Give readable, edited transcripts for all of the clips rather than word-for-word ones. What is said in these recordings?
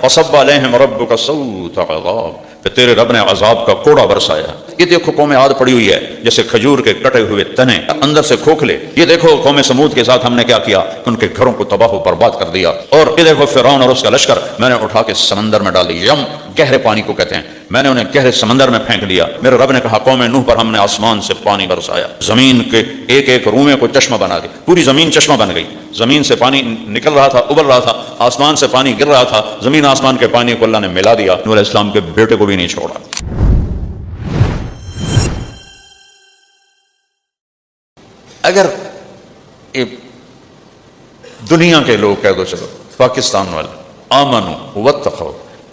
فصب علیہم ربک سوط عذاب، کہ تیرے رب نے عذاب کا کوڑا برسایا۔ یہ دیکھو قوم عاد پڑی ہوئی ہے جیسے کھجور کے کٹے ہوئے تنے، اندر سے کھوکھلے۔ یہ دیکھو قوم سمود کے ساتھ ہم نے کیا کیا، ان کے گھروں کو تباہ و برباد کر دیا۔ اور یہ دیکھو فرعون اور اس کا لشکر میں نے اٹھا کے سمندر میں ڈال دیا، یم گہرے پانی کو کہتے ہیں، میں نے انہیں گہرے سمندر میں پھینک دیا۔ میرے رب نے کہا قوم نوح پر ہم نے آسمان سے پانی برسایا، زمین کے ایک ایک رومے کو چشمہ بنا دیا، پوری زمین چشمہ بن گئی۔ زمین سے پانی نکل رہا تھا، ابل رہا تھا، آسمان سے پانی گر رہا تھا، زمین آسمان کے پانی کو اللہ نے ملا دیا، نوح علیہ السلام کے بیٹے کو بھی نہیں چھوڑا۔ اگر دنیا کے لوگ کہہ دو چلو پاکستان والے آمنو واتقوا،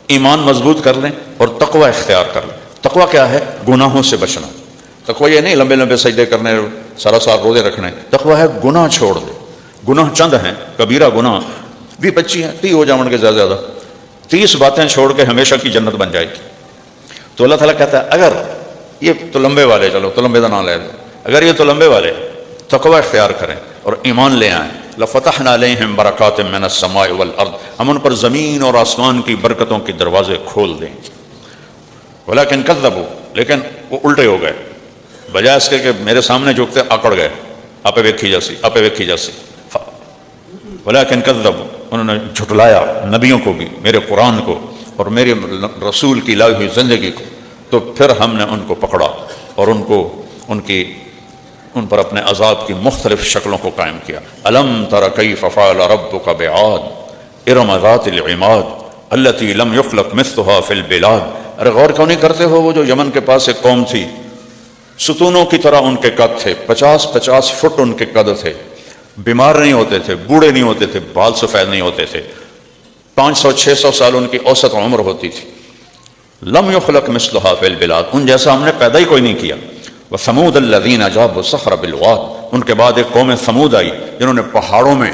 ایمان مضبوط کر لیں اور تقوی اختیار کر لیں۔ تقوی کیا ہے؟ گناہوں سے بچنا۔ تقوی یہ نہیں لمبے لمبے سجدے کرنے، سارا سال روزے رکھنے، تقوی ہے گناہ چھوڑ دے۔ گناہ چند ہیں، کبیرہ گناہ بھی 25 ہیں، 30 ہو جاؤں گے زیادہ زیادہ، 30 باتیں چھوڑ کے ہمیشہ کی جنت بن جائے گی۔ تو اللہ تعالیٰ کہتا ہے اگر یہ تو لمبے والے، چلو تو لمبے نہ لے، اگر یہ تو لمبے والے تقوی اختیار کریں اور ایمان لے آئیں، لفتحنا علیہم برکات من السماء والارض، ہم ان پر زمین اور آسمان کی برکتوں کے دروازے کھول دیں۔ ولکن کذبوا، لیکن وہ الٹے ہو گئے، بجائے اس کے کہ میرے سامنے جھکتے آکڑ گئے، آپے ویکھی جاسی۔ ولکن کذبوا، انہوں نے جھٹلایا نبیوں کو بھی، میرے قرآن کو اور میرے رسول کی لائی ہوئی زندگی کو، تو پھر ہم نے ان کو پکڑا اور ان پر اپنے عذاب کی مختلف شکلوں کو قائم کیا۔ الم تر کیف فعل ربک بعاد ارم ذات العماد التی لم یخلق مثلها فی البلاد۔ ارے غور کیوں نہیں کرتے ہو، وہ جو یمن کے پاس ایک قوم تھی، ستونوں کی طرح ان کے قد تھے، 50 فٹ ان کے قد تھے، بیمار نہیں ہوتے تھے، بوڑھے نہیں ہوتے تھے، بال سفید نہیں ہوتے تھے، 500-600 سال ان کی اوسط عمر ہوتی تھی۔ لم یخلق مثلها فی البلاد، ان جیسا ہم نے پیدا ہی کوئی نہیں کیا۔ وثمود الذین جابوا الصخر بالواد، ان کے بعد ایک قوم ثمود آئی جنہوں نے پہاڑوں میں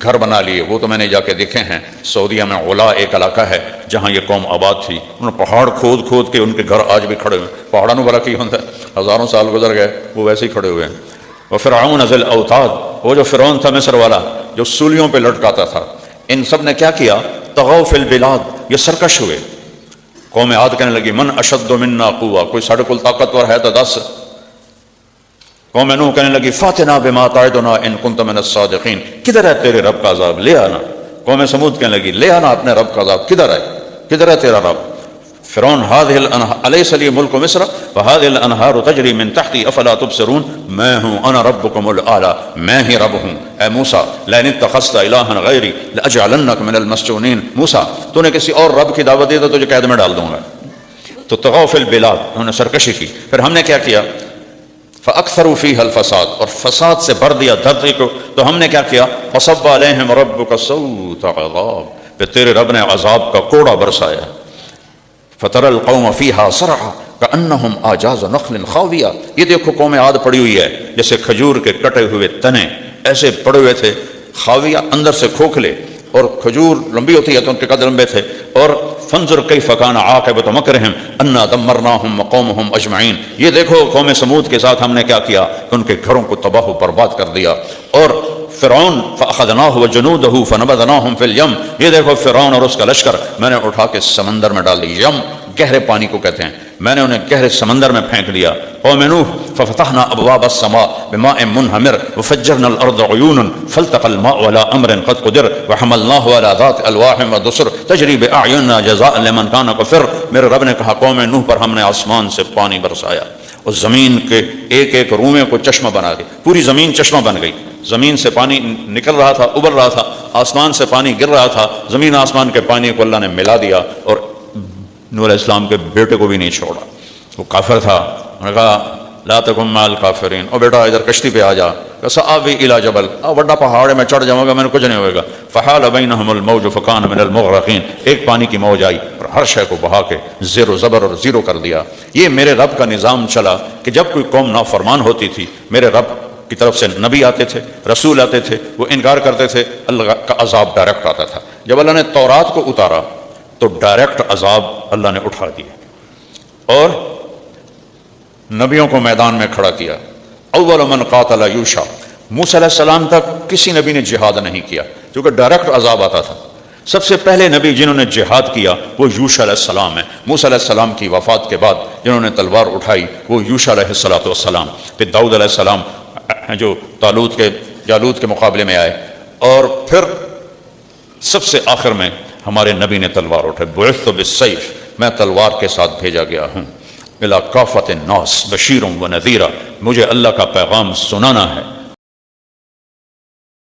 گھر بنا لیے۔ وہ تو میں نے جا کے دیکھے ہیں، سعودیہ میں علا ایک علاقہ ہے جہاں یہ قوم آباد تھی، انہوں نے پہاڑ کھود کے ان کے گھر آج بھی کھڑے ہوئے ہیں۔ پہاڑوں بڑا کی ہوتا ہے، ہزاروں سال گزر گئے وہ ویسے ہی کھڑے ہوئے ہیں۔ وفرعون ذی الاوتاد، وہ جو فرعون تھا مصر والا جو سولیوں پہ لٹکاتا تھا، ان سب نے کیا کیا؟ طغوا فی البلاد، یہ سرکش ہوئے۔ قوم عاد کہنے لگی من اشد منا قوہ، کوئی ساڑھے کل طاقتور ہے تو 10۔ قوم نوح کہنے لگی فاتنا بما تعدنا ان کنت من الصادقین، کدھر ہے تیرے رب کا عذاب، لے آنا۔ قوم سمود کہنے لگی لے آنا اپنے رب کا عذاب، کدھر ہے تیرا رب؟ فرعون هذه الانهار الیس لی ملک مصر وهذه الانهار تجری من تحتی افلا تبصرون، میں ہوں انا ربکم الاعلی، میں ہی رب ہوں۔ اے موسیٰ لئن اتخذت الہا غیری لاجعلنک من المسجونین، موسیٰ تو نے کسی اور رب کی دعوت دی تو تجھے قید میں ڈال دوں گا۔ تو طغوا فی البلاد، انہوں نے سرکشی کی۔ پھر ہم نے کیا کیا؟ فاکثروا فیہا الفساد، اور فساد سے بھر دیا دھرتی کو۔ تو ہم نے کیا کیا؟ فصب علیہم ربک سوط عذاب، پھر تیرے رب نے عذاب کا کوڑا برسایا۔ فترى القوم فيها صرعى كأنهم اعجاز نخل خاویہ، یہ دیکھو قوم عاد پڑی ہوئی ہے جیسے کھجور کے کٹے ہوئے تنے، ایسے پڑے ہوئے تھے، خاویہ اندر سے کھوکھلے، اور کھجور لمبی ہوتی ہے تو ان کے قد لمبے تھے۔ اور فانظر کیف کان عاقبۃ مکرہم انا دمرناہم وقومہم اجمعین، یہ دیکھو قوم سمود کے ساتھ ہم نے کیا کیا، ان کے گھروں کو تباہ و برباد کر دیا۔ اور فرعون فاخذناہ وجنودہ فنبذناہم فی الیم، یہ دیکھو فرعون اور اس کا لشکر میں نے اٹھا کے سمندر میں ڈال دیا، یم گہرے پانی کو کہتے ہیں، میں نے انہیں گہرے سمندر میں پھینک دیا۔ قوم نوح ففتحنا ابواب السماء بماء منہمر وفجرنا الارض عیونا فالتقى الماء على امر قد قدر وحملناه على ذات الواح ودسر تجری باعیننا جزاء لمن کان کفر، میرے رب نے کہا قوم نوح پر ہم نے آسمان سے پانی برسایا اور زمین کے ایک ایک رومے کو چشمہ بنا دیا، پوری زمین چشمہ بن گئی۔ زمین سے پانی نکل رہا تھا، ابل رہا تھا، آسمان سے پانی گر رہا تھا، زمین آسمان کے پانی کو اللہ نے ملا دیا اور نوح علیہ السلام کے بیٹے کو بھی نہیں چھوڑا۔ وہ کافر تھا، انہوں نے کہا لا تکن مع الکافرین، او بیٹا ادھر کشتی پہ آ جا، سآوی الی جبل، بڑا پہاڑ ہے میں چڑھ جاؤں گا، میں نے کچھ نہیں ہوگا۔ فحال بینہم الموج فکان من المغرقین، ایک پانی کی موج آئی اور ہر شے کو بہا کے زیر و زبر اور زیرو کر دیا۔ یہ میرے رب کا نظام چلا کہ جب کوئی قوم نافرمان ہوتی تھی، میرے رب کی طرف سے نبی آتے تھے، رسول آتے تھے، وہ انکار کرتے تھے، اللہ کا عذاب ڈائریکٹ آتا تھا۔ جب اللہ نے تورات کو اتارا تو ڈائریکٹ عذاب اللہ نے اٹھا دیا اور نبیوں کو میدان میں کھڑا کیا۔ اول من قاتل یوشع، موسیٰ علیہ السلام تک کسی نبی نے جہاد نہیں کیا کیونکہ ڈائریکٹ عذاب آتا تھا۔ سب سے پہلے نبی جنہوں نے جہاد کیا وہ یوشع علیہ السلام ہیں۔ موسیٰ علیہ السلام کی وفات کے بعد جنہوں نے تلوار اٹھائی وہ یوشع علیہ السلام، پھر داؤد علیہ السلام جو جالوت کے مقابلے میں آئے، اور پھر سب سے آخر میں ہمارے نبی نے تلوار اٹھائی، بعثت بالسیف، میں تلوار کے ساتھ بھیجا گیا ہوں، الی کافۃ الناس بشیر و نذیرا، مجھے اللہ کا پیغام سنانا ہے